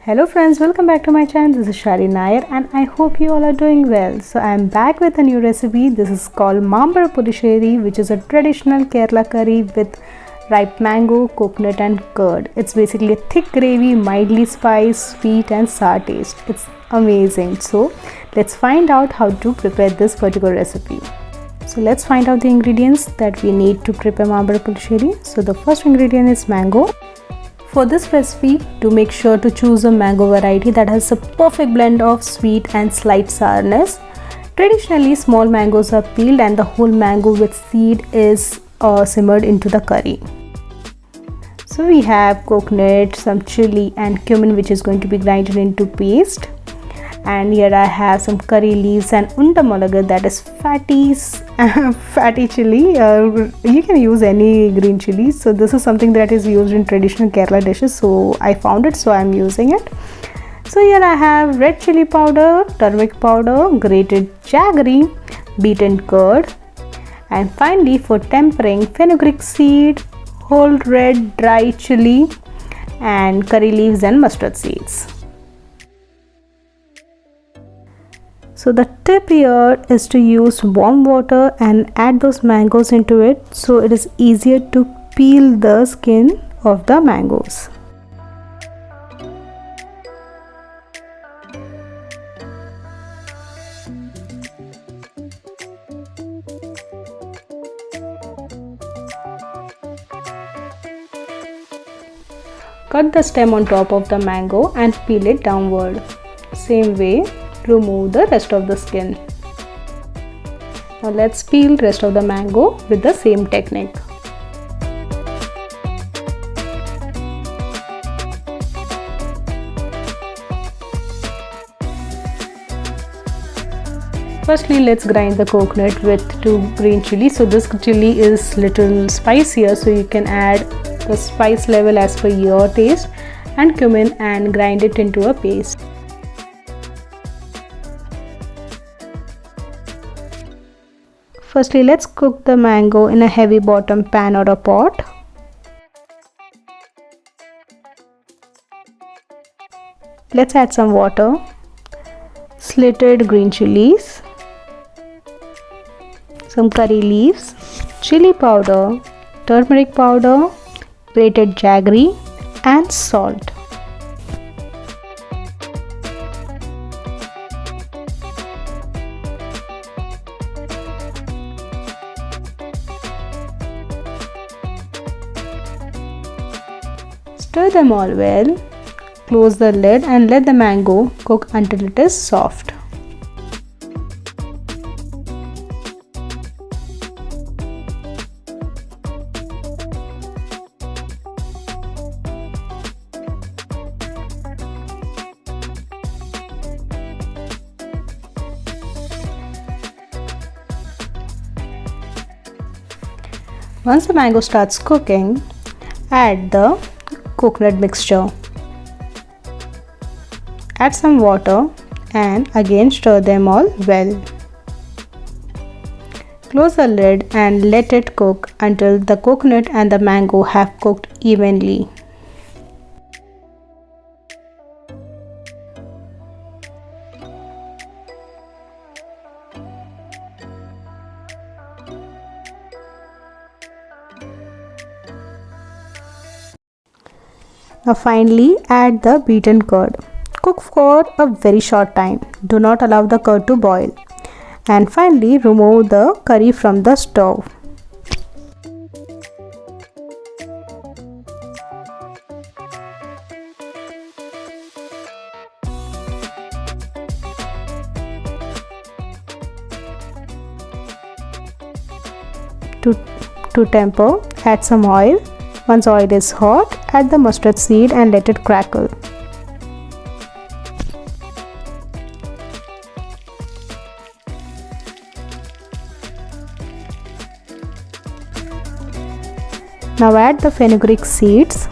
Hello friends, welcome back to my channel. This is Shari Nair and I hope you all are doing well. So I am back with a new recipe. This is called Mambazha Pullissery, which is a traditional Kerala curry with ripe mango, coconut and curd. It's basically a thick gravy, mildly spiced, sweet and sour taste. It's amazing. So let's find out how to prepare this particular recipe. So let's find out the ingredients that we need to prepare Mambazha Pullissery. So the first ingredient is mango. For this recipe, do make sure to choose a mango variety that has a perfect blend of sweet and slight sourness. Traditionally, small mangoes are peeled and the whole mango with seed is simmered into the curry. So we have coconut, some chili and cumin which is going to be grinded into paste. And here I have some curry leaves and undamalaga, that is fatty chili. You can use any green chili. So this is something that is used in traditional Kerala dishes. So I found it, so I am using it. So here I have red chili powder, turmeric powder, grated jaggery, beaten curd, and finally for tempering, fenugreek seed, whole red dry chili, and curry leaves and mustard seeds. So the tip here is to use warm water and add those mangoes into it, so it is easier to peel the skin of the mangoes. Cut the stem on top of the mango and peel it downward. Same way, remove the rest of the skin. Now let's peel rest of the mango with the same technique. Firstly, let's grind the coconut with 2 green chilies. So this chili is little spicier, so you can add the spice level as per your taste, and cumin and grind it into a paste. Firstly, let's cook the mango in a heavy bottom pan or a pot. Let's add some water, slitted green chilies, some curry leaves, chili powder, turmeric powder, grated jaggery and salt. Stir them all well, close the lid and let the mango cook until it is soft. Once the mango starts cooking, add the coconut mixture. Add some water and again stir them all well. Close the lid and let it cook until the coconut and the mango have cooked evenly. Now finally add the beaten curd. Cook for a very short time. Do not allow the curd to boil. And finally remove the curry from the stove. To temper, add some oil. Once oil is hot, add the mustard seed and let it crackle. Now add the fenugreek seeds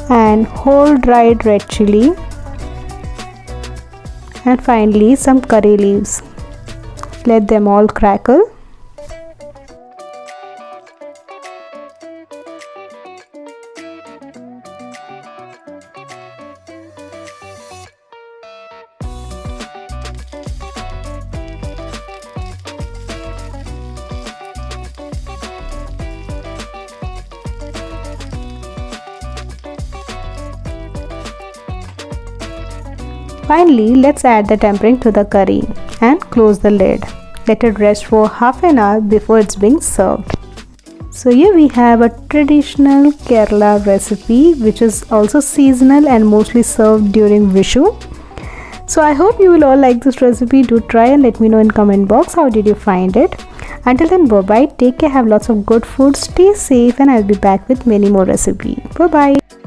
and whole dried red chili and finally some curry leaves. Let them all crackle. Finally, let's add the tempering to the curry and close the lid. Let it rest for half an hour before it's being served. So here we have a traditional Kerala recipe which is also seasonal and mostly served during Vishu. So I hope you will all like this recipe. Do try and let me know in comment box how did you find it. Until then, bye bye, take care, have lots of good food, stay safe, and I'll be back with many more recipes. Bye bye.